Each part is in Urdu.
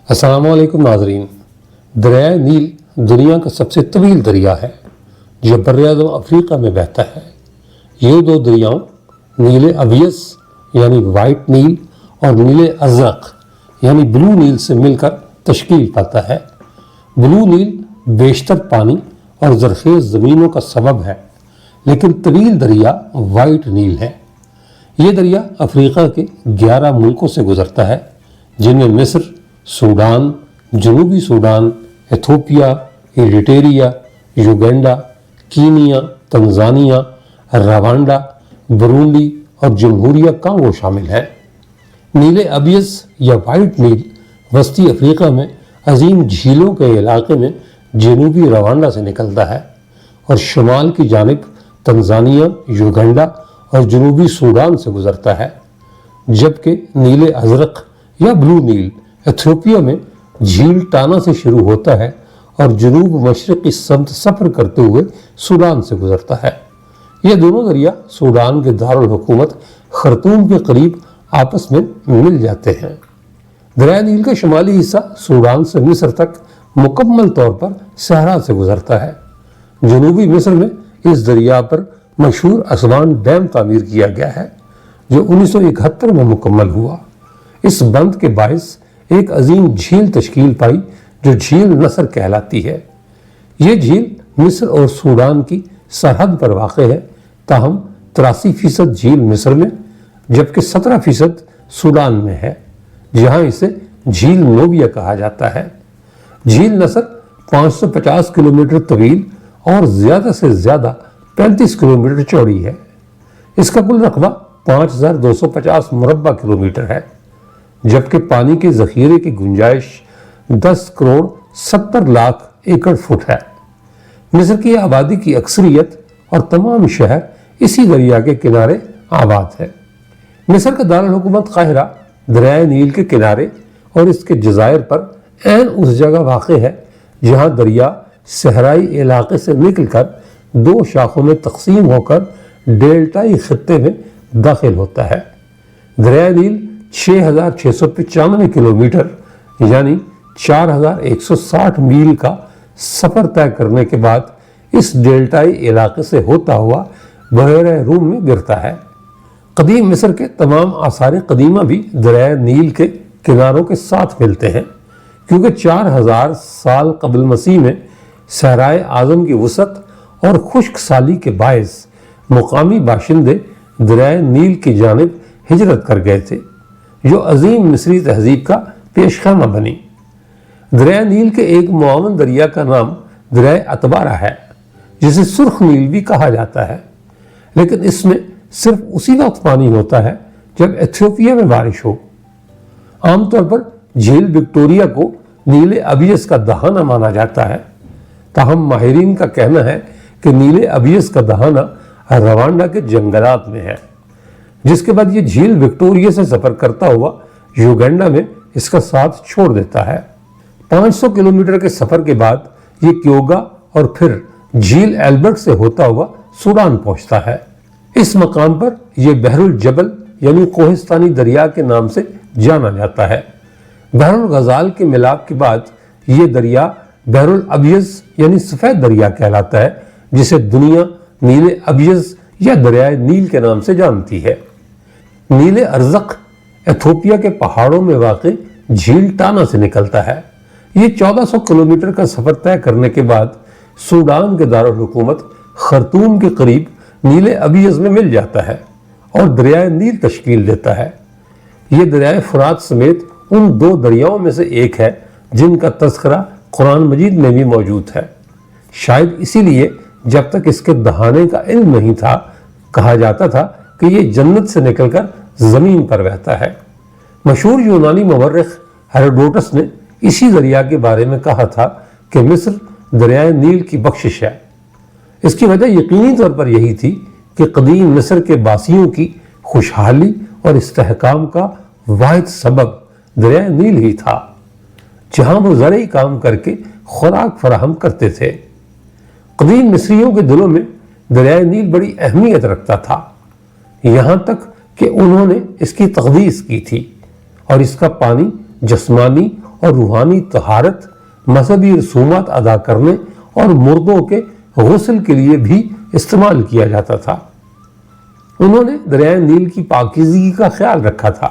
السلام علیکم ناظرین۔ دریائے نیل دنیا کا سب سے طویل دریا ہے جو براعظم افریقہ میں بہتا ہے۔ یہ دو دریاؤں نیل ابیض یعنی وائٹ نیل اور نیل ازرق یعنی بلو نیل سے مل کر تشکیل پاتا ہے۔ بلو نیل بیشتر پانی اور زرخیز زمینوں کا سبب ہے، لیکن طویل دریا وائٹ نیل ہے۔ یہ دریا افریقہ کے 11 ملکوں سے گزرتا ہے، جن میں مصر، سوڈان، جنوبی Sudan, Ethiopia, Eritrea, Uganda, Kenya, Tanzania, Rwanda, Burundi اور جمہوریہ کانگو شامل ہیں۔ نیل ابیض یا وائٹ نیل وسطی افریقہ میں عظیم جھیلوں کے علاقے میں جنوبی روانڈا سے نکلتا ہے اور شمال کی جانب تنزانیہ، یوگینڈا اور جنوبی سوڈان سے گزرتا ہے، جبکہ نیل ازرق یا بلو نیل ایتھوپیا میں جھیل ٹانا سے شروع ہوتا ہے اور جنوب مشرقی سمت سفر کرتے ہوئے سوڈان سے گزرتا ہے۔ یہ دونوں دریا سوڈان کے دارالحکومت خرطوم کے قریب آپس میں مل جاتے ہیں۔ دریائے نیل کا شمالی حصہ سوڈان سے مصر تک مکمل طور پر صحرا سے گزرتا ہے۔ جنوبی مصر میں اس دریا پر مشہور اسوان ڈیم تعمیر کیا گیا ہے، جو 1971 میں مکمل ہوا۔ اس بند کے باعث ایک عظیم جھیل تشکیل پائی جو جھیل نصر کہلاتی ہے۔ یہ جھیل مصر اور سوڈان کی سرحد پر واقع ہے، تاہم 83% جھیل مصر میں جبکہ 17% سوڈان میں ہے، جہاں اسے جھیل نوبیا کہا جاتا ہے۔ جھیل نصر 550 کلومیٹر طویل اور زیادہ سے زیادہ 35 کلومیٹر چوڑی ہے۔ اس کا کل رقبہ 5250 مربع کلومیٹر ہے، جبکہ پانی کے ذخیرے کی گنجائش 10 کروڑ 70 لاکھ ایکڑ فٹ ہے۔ مصر کی آبادی کی اکثریت اور تمام شہر اسی دریا کے کنارے آباد ہے۔ مصر کا دارالحکومت قاہرہ دریائے نیل کے کنارے اور اس کے جزائر پر عین اس جگہ واقع ہے جہاں دریا صحرائی علاقے سے نکل کر 2 شاخوں میں تقسیم ہو کر ڈیلٹائی خطے میں داخل ہوتا ہے۔ دریائے نیل 6695 کلومیٹر یعنی 4160 میل کا سفر طے کرنے کے بعد اس ڈیلٹائی علاقے سے ہوتا ہوا بحیرہ روم میں گرتا ہے۔ قدیم مصر کے تمام آثار قدیمہ بھی دریائے نیل کے کناروں کے ساتھ ملتے ہیں، کیونکہ 4000 سال قبل مسیح میں صحرائے اعظم کی وسعت اور خشک سالی کے باعث مقامی باشندے دریائے نیل کی جانب ہجرت کر گئے تھے، جو عظیم مصری تہذیب کا پیش خیمہ بنی۔ دریائے نیل کے ایک معاون دریا کا نام دریائے اتبارہ ہے، جسے سرخ نیل بھی کہا جاتا ہے، لیکن اس میں صرف اسی وقت پانی ہوتا ہے جب ایتھوپیا میں بارش ہو۔ عام طور پر جھیل وکٹوریہ کو نیل ابیض کا دہانہ مانا جاتا ہے، تاہم ماہرین کا کہنا ہے کہ نیل ابیض کا دہانہ روانڈا کے جنگلات میں ہے، جس کے بعد یہ جھیل وکٹوریہ سے سفر کرتا ہوا یوگینڈا میں اس کا ساتھ چھوڑ دیتا ہے۔ 500 کلومیٹر کے سفر کے بعد یہ کیوگا اور پھر جھیل ایلبرٹ سے ہوتا ہوا سوڈان پہنچتا ہے۔ اس مقام پر یہ بحر الجبل یعنی کوہستانی دریا کے نام سے جانا جاتا ہے۔ بحر الغزال کے ملاپ کے بعد یہ دریا بحر الابیض یعنی سفید دریا کہلاتا ہے، جسے دنیا نیل ابیض یا دریائے نیل کے نام سے جانتی ہے۔ نیل ازرق ایتھوپیا کے پہاڑوں میں واقع جھیل ٹانا سے نکلتا ہے۔ یہ 1400 کلومیٹر کا سفر طے کرنے کے بعد سوڈان کے دارالحکومت خرطوم کے قریب نیل ابیض میں مل جاتا ہے اور دریائے نیل تشکیل دیتا ہے۔ یہ دریائے فرات سمیت ان 2 دریاؤں میں سے ایک ہے جن کا تذکرہ قرآن مجید میں بھی موجود ہے۔ شاید اسی لیے جب تک اس کے دہانے کا علم نہیں تھا، کہا جاتا تھا کہ یہ جنت سے نکل کر زمین پر بہتا ہے۔ مشہور یونانی مورخ ہیروڈوٹس نے اسی دریا کے بارے میں کہا تھا کہ مصر دریائے نیل کی بخشش ہے۔ اس کی وجہ یقینی طور پر یہی تھی کہ قدیم مصر کے باسیوں کی خوشحالی اور استحکام کا واحد سبب دریائے نیل ہی تھا، جہاں وہ زرعی کام کر کے خوراک فراہم کرتے تھے۔ قدیم مصریوں کے دلوں میں دریائے نیل بڑی اہمیت رکھتا تھا، یہاں تک کہ انہوں نے اس کی تقدیس کی تھی اور اس کا پانی جسمانی اور روحانی طہارت، مذہبی رسومات ادا کرنے اور مردوں کے غسل کے لیے بھی استعمال کیا جاتا تھا۔ انہوں نے دریائے نیل کی پاکیزگی کا خیال رکھا تھا۔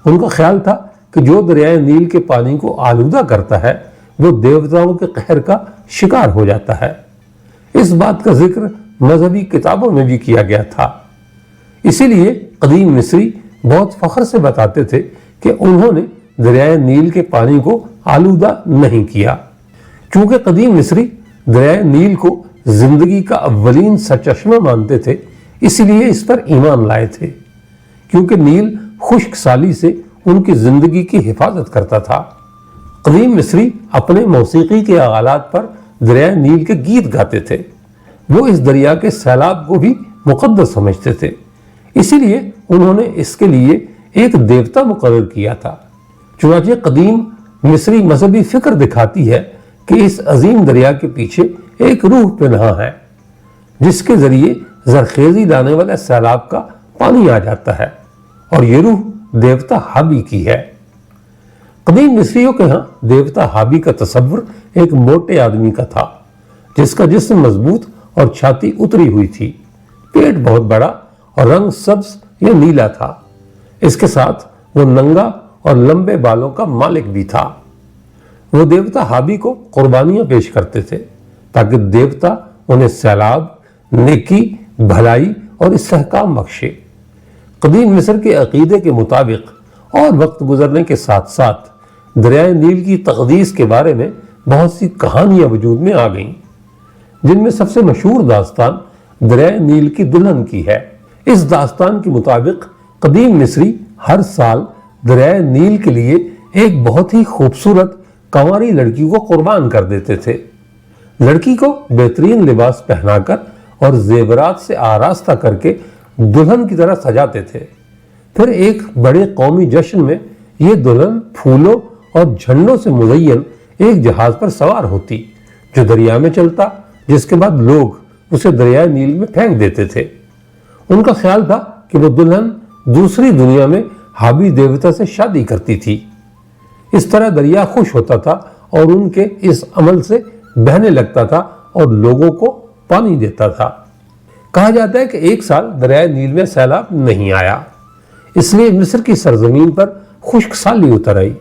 ان کا خیال تھا کہ جو دریائے نیل کے پانی کو آلودہ کرتا ہے وہ دیوتاؤں کے قہر کا شکار ہو جاتا ہے۔ اس بات کا ذکر مذہبی کتابوں میں بھی کیا گیا تھا۔ اسی لیے قدیم مصری بہت فخر سے بتاتے تھے کہ انہوں نے دریائے نیل کے پانی کو آلودہ نہیں کیا۔ چونکہ قدیم مصری دریائے نیل کو زندگی کا اولین سرچشمہ مانتے تھے، اسی لیے اس پر ایمان لائے تھے، کیونکہ نیل خشک سالی سے ان کی زندگی کی حفاظت کرتا تھا۔ قدیم مصری اپنے موسیقی کے آلات پر دریائے نیل کے گیت گاتے تھے۔ وہ اس دریا کے سیلاب کو بھی مقدس سمجھتے تھے، اسی لیے انہوں نے اس کے لیے ایک دیوتا مقرر کیا تھا۔ چنانچہ قدیم مصری مذہبی فکر دکھاتی ہے کہ اس عظیم دریا کے پیچھے ایک روح پنہاں ہے، جس کے ذریعے زرخیزی لانے والا سیلاب کا پانی آ جاتا ہے، اور یہ روح دیوتا ہابی کی ہے۔ قدیم مصریوں کے ہاں دیوتا ہابی کا تصور ایک موٹے آدمی کا تھا، جس کا جسم مضبوط اور چھاتی اتری ہوئی تھی، پیٹ بہت بڑا اور رنگ سبز یا نیلا تھا۔ اس کے ساتھ وہ ننگا اور لمبے بالوں کا مالک بھی تھا۔ وہ دیوتا ہابی کو قربانیاں پیش کرتے تھے تاکہ دیوتا انہیں سیلاب، نیکی، بھلائی اور استحکام بخشے۔ قدیم مصر کے عقیدے کے مطابق اور وقت گزرنے کے ساتھ ساتھ دریائے نیل کی تقدیس کے بارے میں بہت سی کہانیاں وجود میں آ گئیں، جن میں سب سے مشہور داستان دریائے نیل کی دلہن کی ہے۔ اس داستان کے مطابق قدیم مصری ہر سال دریائے نیل کے لیے ایک بہت ہی خوبصورت کنواری لڑکی کو قربان کر دیتے تھے۔ لڑکی کو بہترین لباس پہنا کر اور زیورات سے آراستہ کر کے دلہن کی طرح سجاتے تھے۔ پھر ایک بڑے قومی جشن میں یہ دلہن پھولوں اور جھنڈوں سے مزین ایک جہاز پر سوار ہوتی جو دریا میں چلتا، جس کے بعد لوگ اسے دریائے نیل میں پھینک دیتے تھے۔ ان کا خیال تھا کہ وہ دلہن دوسری دنیا میں ہابی دیوتا سے شادی کرتی تھی۔ اس طرح دریا خوش ہوتا تھا اور ان کے اس عمل سے بہنے لگتا تھا اور لوگوں کو پانی دیتا تھا۔ کہا جاتا ہے کہ ایک سال دریائے نیل میں سیلاب نہیں آیا، اس لیے مصر کی سرزمین پر خشک سالی اتر آئی۔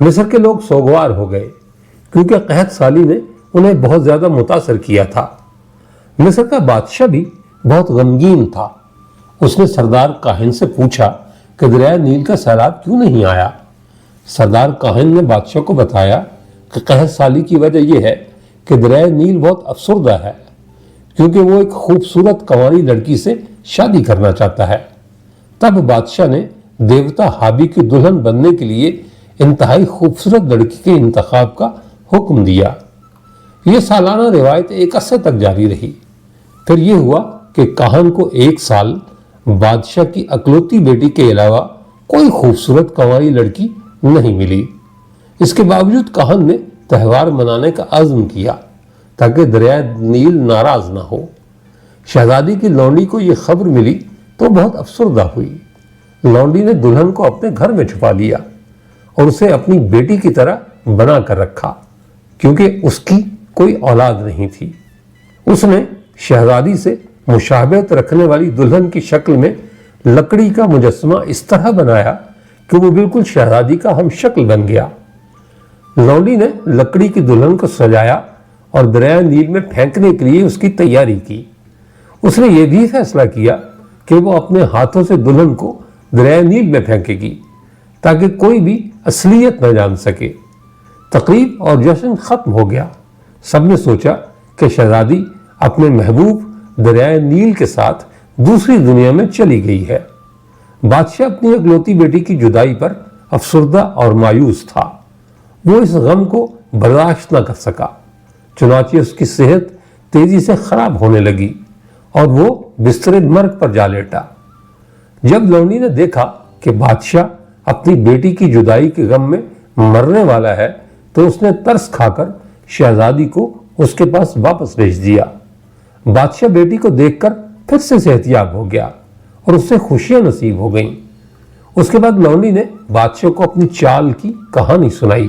مصر کے لوگ سوگوار ہو گئے کیونکہ قحط سالی نے انہیں بہت زیادہ متاثر کیا تھا۔ مصر کا بادشاہ بھی بہت غمگین تھا۔ اس نے سردار کاہن سے پوچھا کہ دریائے نیل کا سیلاب کیوں نہیں آیا۔ سردار کاہن نے بادشاہ کو بتایا کہ قحط سالی کی وجہ یہ ہے کہ دریائے نیل بہت افسردہ ہے، کیونکہ وہ ایک خوبصورت کنواری لڑکی سے شادی کرنا چاہتا ہے۔ تب بادشاہ نے دیوتا ہابی کی دلہن بننے کے لیے انتہائی خوبصورت لڑکی کے انتخاب کا حکم دیا۔ یہ سالانہ روایت ایک عرصے تک جاری رہی۔ پھر یہ ہوا کہ کاہن کو ایک سال بادشاہ کی اکلوتی بیٹی کے علاوہ کوئی خوبصورت کنواری لڑکی نہیں ملی۔ اس کے باوجود کاہن نے تہوار منانے کا عزم کیا تاکہ دریائے نیل ناراض نہ ہو۔ شہزادی کی لونڈی کو یہ خبر ملی تو بہت افسردہ ہوئی۔ لونڈی نے دلہن کو اپنے گھر میں چھپا لیا اور اسے اپنی بیٹی کی طرح بنا کر رکھا، کیونکہ اس کی کوئی اولاد نہیں تھی۔ اس نے شہزادی سے مشابہت رکھنے والی دلہن کی شکل میں لکڑی کا مجسمہ اس طرح بنایا کہ وہ بالکل شہزادی کا ہم شکل بن گیا۔ لونڈی نے لکڑی کی دلہن کو سجایا اور دریائے نیل میں پھینکنے کے لیے اس کی تیاری کی۔ اس نے یہ بھی فیصلہ کیا کہ وہ اپنے ہاتھوں سے دلہن کو دریائے نیل میں پھینکے گی تاکہ کوئی بھی اصلیت نہ جان سکے۔ تقریب اور جشن ختم ہو گیا۔ سب نے سوچا کہ شہزادی اپنے محبوب دریائے نیل کے ساتھ دوسری دنیا میں چلی گئی ہے۔ بادشاہ اپنی اکلوتی بیٹی کی جدائی پر افسردہ اور مایوس تھا۔ وہ اس غم کو برداشت نہ کر سکا، چنانچہ اس کی صحت تیزی سے خراب ہونے لگی اور وہ بستر مرگ پر جا لیٹا۔ جب لونڈی نے دیکھا کہ بادشاہ اپنی بیٹی کی جدائی کے غم میں مرنے والا ہے تو اس نے ترس کھا کر شہزادی کو اس کے پاس واپس بھیج دیا۔ بادشاہ بیٹی کو دیکھ کر پھر سے صحتیاب ہو گیا اور اس سے خوشیاں نصیب ہو گئیں۔ اس کے بعد لونڈی نے بادشاہ کو اپنی چال کی کہانی سنائی۔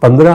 15